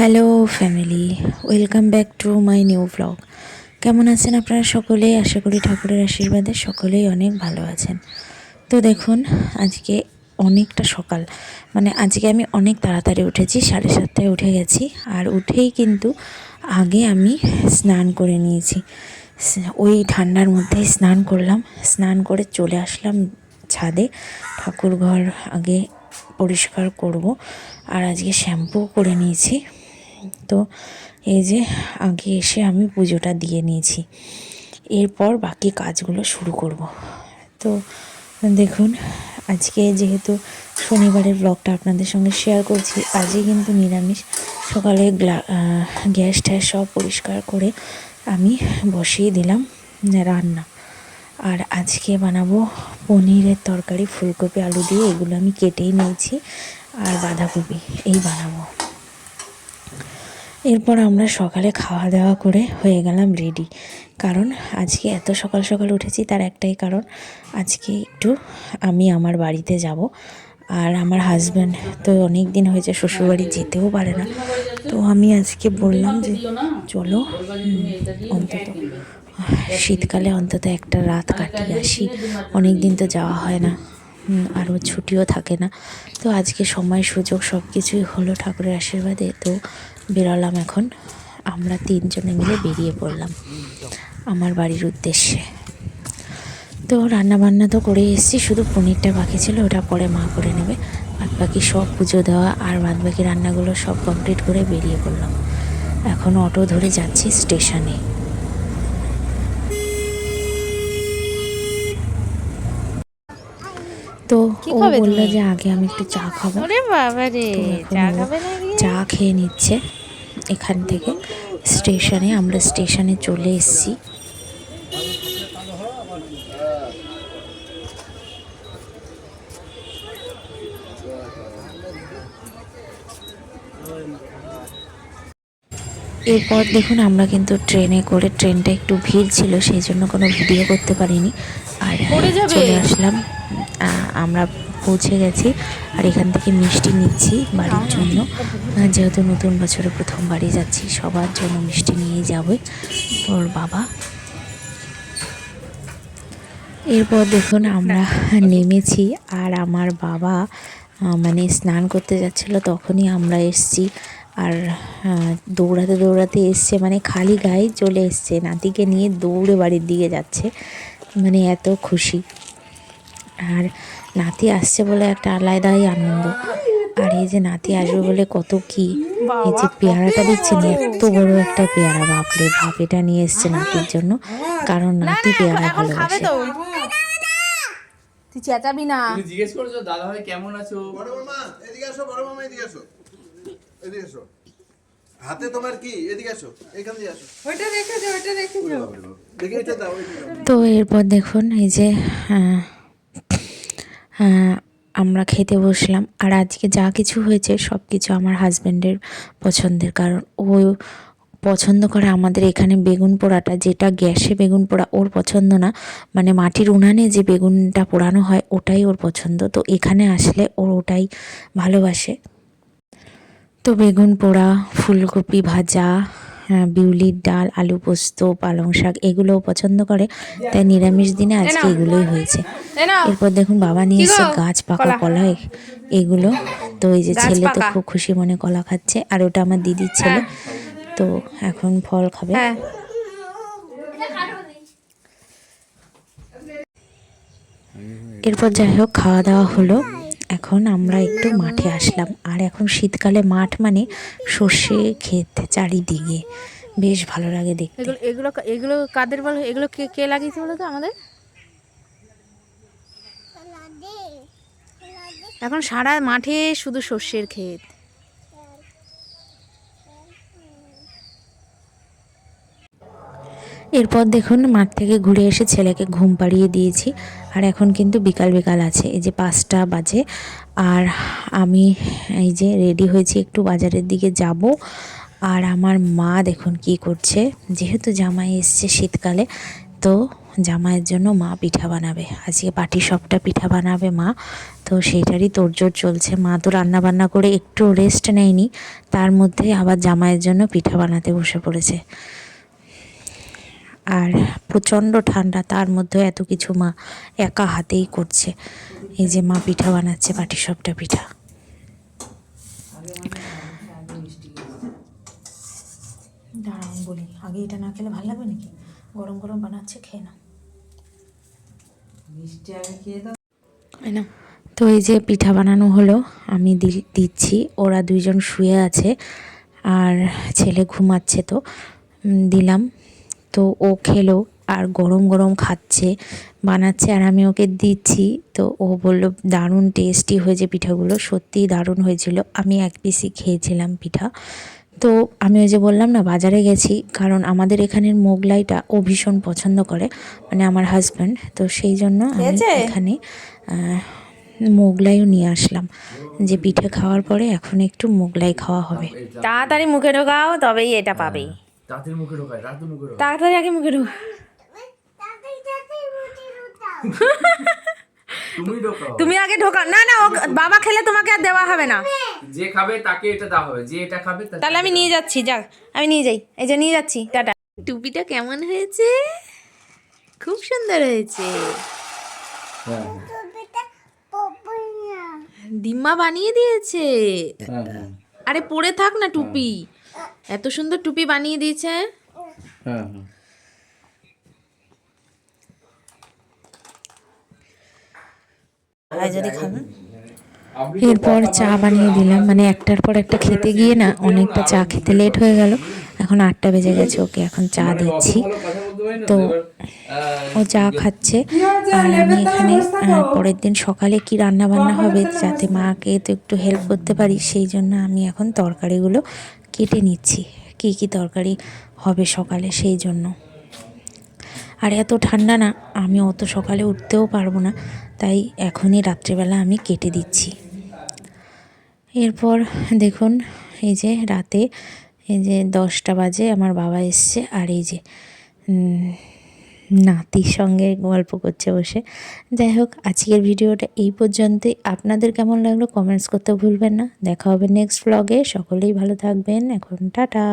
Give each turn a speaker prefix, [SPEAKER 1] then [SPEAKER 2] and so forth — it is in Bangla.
[SPEAKER 1] Hello family, welcome back to my new blog. কেমন আছেন আপনারা সকলে? আশা করি ঠাকুরের আশীর্বাদে সকলেই অনেক ভালো আছেন। তো দেখুন, আজকে অনেকটা সকাল, আজকে আমি অনেক তাড়াতাড়ি উঠেছি, 7:30টায় উঠে গেছি। আর উঠেই কিন্তু আগে আমি স্নান করে নিয়েছি। ওই ঠান্ডার মধ্যেই স্নান করলাম। স্নান করে চলে আসলাম ছাদে। ঠাকুর ঘর আগে পরিষ্কার করব, আর আজকে শ্যাম্পু করে নিয়েছি। তো এই যে আগে এসে আমি পুজোটা দিয়ে নিয়েছি, এরপর বাকি কাজগুলো শুরু করব। তো দেখুন, আজকে যেহেতু শনিবারের ব্লগটা আপনাদের সঙ্গে শেয়ার করছি, আজকে কিন্তু নিরামিষ। সকালে গ্যাস ট্যাস সব পরিষ্কার করে আমি বসিয়ে দিলাম রান্না। আর আজকে বানাবো পনিরের তরকারি, ফুলকপি আলু দিয়ে। এগুলো আমি কেটেই নিয়েছি, আর বাঁধাকপি এই বানাবো। এরপর আমরা সকালে খাওয়া দাওয়া করে হয়ে গেলাম রেডি। কারণ আজকে এত সকাল সকাল উঠেছি তার একটাই কারণ, আজকে একটু আমি আমার বাড়িতে যাব। আর আমার হাজব্যান্ড তো অনেক দিন হয়েছে শ্বশুরবাড়ি যেতেও পারে না। তো আমি আজকে বললাম যে চলো অন্তত শীতকালে অন্তত একটা রাত কাটিয়ে আসি, অনেক দিন তো যাওয়া হয় না, আরও ছুটিও থাকে না। তো আজকে সময় সুযোগ সব কিছুই হলো ঠাকুরের আশীর্বাদে। তো বেরোলাম এখন, আমরা 3 জনে মিলে বেরিয়ে পড়লাম আমার বাড়ির উদ্দেশ্যে। তো রান্নাবান্না তো করে এসেছি, শুধু পনিরটা বাকি ছিল, ওটা পরে মা করে নেবে। বাদ বাকি সব পুজো দেওয়া আর বাদ বাকি রান্নাগুলো সব কমপ্লিট করে বেরিয়ে পড়লাম। এখন অটো ধরে যাচ্ছি স্টেশনে। তো ও বললো যে আগে আমি একটু চা খাবো। চা খেয়ে নিচ্ছে এখান থেকে স্টেশনে। আমরা স্টেশনে চলে এসেছি। এরপর দেখুন, আমরা কিন্তু ট্রেনে করে, ট্রেনটা একটু ভিড় ছিল সেই জন্য কোনো ভিডিও করতে পারিনি। আর চলে আসলাম, আমরা পৌঁছে গেছি। আর এখান থেকে মিষ্টি নিচ্ছি বাড়ির জন্য, যেহেতু নতুন বছরে প্রথম বাড়ি যাচ্ছি, সবার জন্য মিষ্টি নিয়ে যাবে ওর বাবা। এরপর দেখুন আমরা নেমেছি, আর আমার বাবা স্নান করতে যাচ্ছিল, তখনই আমরা এসছি। আর দৌড়াতে দৌড়াতে এসছে, খালি গায়ে চলে এসছে, নাতিকে নিয়ে দৌড়ে বাড়ির দিকে যাচ্ছে, এত খুশি। আর নাতি আসছে বলে একটা আলাদাই আনন্দ। আর এই যে নাতি আসবে বলে কত কি, এই যে পেয়ারাটা দেখছেন, এত বড় একটা পেয়ারা, বাপরে বাপ, এটা নিয়ে এসছে নাতির জন্য, কারণ নাতি পেয়ারা ভালোবাসে।
[SPEAKER 2] তুই চেঁচাবি না।
[SPEAKER 3] তুমি জিজ্ঞেস করছো দাদা ভাই কেমন আছো?
[SPEAKER 4] বড় মামা এদিকে আসো, বড় মামা এদিকে আসো, এদিকে আসো। হাতে তোমার কি? এদিকে আসো, এইখান দিয়ে আসো।
[SPEAKER 2] ওইটা রেখে দাও, ওইটা রেখে দাও।
[SPEAKER 4] দেখে এটা দাও, এটা দাও।
[SPEAKER 1] তো এরপর দেখুন, এই যে আমরা খেতে বসলাম। আর আজকে যা কিছু হয়েছে সব কিছু আমার হাজব্যান্ডের পছন্দের, কারণ ও পছন্দ করে আমাদের এখানে বেগুন পোড়াটা, যেটা গ্যাসে বেগুন পোড়া ওর পছন্দ না, মাটির উনানে যে বেগুনটা পোড়ানো হয় ওটাই ওর পছন্দ। তো এখানে আসলে ওর ওটাই ভালোবাসে। তো বেগুন পোড়া, ফুলকপি ভাজা, বিউলির ডাল, আলু পোস্ত, পালং শাক এগুলোও পছন্দ করে, তাই নিরামিষ দিনে আজকে এগুলোই হয়েছে। এরপর দেখুন, বাবা নিয়ে এসে গাছ পাকা কলা এগুলো। তো এই যে ছেলে তো খুব খুশি মনে কলা খাচ্ছে, আর ওটা আমার দিদির ছেলে, তো এখন ফল খাবে। এরপর যাই হোক, খাওয়া দাওয়া হলো। এখন আমরা একটু মাঠে আসলাম। আর এখন শীতকালে মাঠ সর্ষে ক্ষেত চারিদিকে, বেশ ভালো লাগে দেখতে।
[SPEAKER 2] এগুলো এগুলো কাদের বলো? এগুলো কে কে লাগিয়েছে বলো তো আমাদের? এখন সারা মাঠে শুধু সর্ষের ক্ষেত।
[SPEAKER 1] এরপর দেখুন, মাঠ থেকে ঘুরে এসে ছেলেকে ঘুম পাড়িয়ে দিয়েছি। আর এখন কিন্তু বিকাল বিকাল আছে, এই যে 5টা বাজে। আর আমি এই যে রেডি হয়েছি, একটু বাজারের দিকে যাব। আর আমার মা দেখুন কি করছে, যেহেতু জামাই এসছে শীতকালে, তো জামাইয়ের জন্য মা পিঠা বানাবে, আজকে পাটিসাপটা পিঠা বানাবে মা। তো সেইটারই তোড়জোড় চলছে। মা তো রান্না বান্না করে একটু রেস্ট নেয়নি, তার মধ্যে আবার জামাইয়ের জন্য পিঠা বানাতে বসে পড়েছে। আর প্রচণ্ড ঠান্ডা, তার মধ্যেও এত কিছু মা একা হাতেই করছে। এই যে মা পিঠা বানাচ্ছে, পাটিসাপটা পিঠা। দাঁড়ান বলি, আগে এটা না খেলে ভালো লাগবে নাকি? গরম গরম বানাচ্ছে, খেয়ে নাও। তো এই যে পিঠা বানানো হলো, আমি দিচ্ছি। ওরা দুইজন শুয়ে আছে আর ছেলে ঘুমাচ্ছে, তো দিলাম। তো ও খেলো আর গরম গরম খাচ্ছে, বানাচ্ছে আর আমি ওকে দিচ্ছি। তো ও বলল দারুণ টেস্টি হয়েছে পিঠাগুলো, সত্যিই দারুণ হয়েছিল। আমি এক পিসই খেয়েছিলাম পিঠা। তো আমি ওই যে বললাম না, বাজারে গেছি, কারণ আমাদের এখানের মোগলাইটা ও ভীষণ পছন্দ করে, মানে আমার হাজব্যান্ড। তো সেই জন্য আমি এখানে মোগলাইও নিয়ে আসলাম, যে পিঠে খাওয়ার পরে এখন একটু মোগলাই খাওয়া হবে।
[SPEAKER 2] তাড়াতাড়ি মুখে ঢোকাও, তবেই এটা পাবে।
[SPEAKER 3] তাদের মুখে ঢোকায়, রাতে মুখে ঢোকায়।
[SPEAKER 2] তাড়াতাড়ি আগে মুখে ঢোকা।
[SPEAKER 3] তুমি ঢোকাও।
[SPEAKER 2] তুমি আগে ঢোকাও। না না, ও বাবা খেলে তোমাকে আর দেওয়া হবে না।
[SPEAKER 3] যে খাবে তাকে এটা দেওয়া হবে, যে এটা খাবে
[SPEAKER 2] তাহলে আমি নিয়ে যাচ্ছি, যাক আমি নিয়ে যাই। এই যে নিয়ে যাচ্ছি, টাটা। টুপিটা কেমন হয়েছে? খুব সুন্দর হয়েছে। দিম্মা বানিয়ে দিয়েছে। আরে পরে থাক না টুপি, এত সুন্দর টুপি বানিয়ে দিয়েছে।
[SPEAKER 1] যদি খাবেন। এরপর চা বানিয়ে দিলাম, মানে একটার পর একটা খেতে গিয়ে না অনেকটা চা খেতে লেট হয়ে গেল। এখন 8টা বেজে গেছে, ওকে এখন চা দিচ্ছি। তো ও চা খাচ্ছে আর আমি এখানে পরের দিন সকালে কি রান্না বান্না হবে, যাতে মাকে তো একটু হেল্প করতে পারি, সেই জন্য আমি এখন তরকারিগুলো কেটে নিচ্ছি, কি কি তরকারি হবে সকালে সেই জন্য। আর এত ঠান্ডা না, আমি অত সকালে উঠতেও পারবো না, তাই এখনই রাত্রিবেলা আমি কেটে দিচ্ছি। এরপর দেখুন, এই যে রাতে এই যে 10টা বাজে আমার বাবা এসছে, আর এই যে নাতির সঙ্গে গল্প করছে বসে। যাই হোক, আজকের ভিডিওটা এই পর্যন্তই। আপনাদের কেমন লাগলো কমেন্টস করতে ভুলবেন না। দেখা হবে নেক্সট ব্লগে। সকলেই ভালো থাকবেন। এখন টাটা।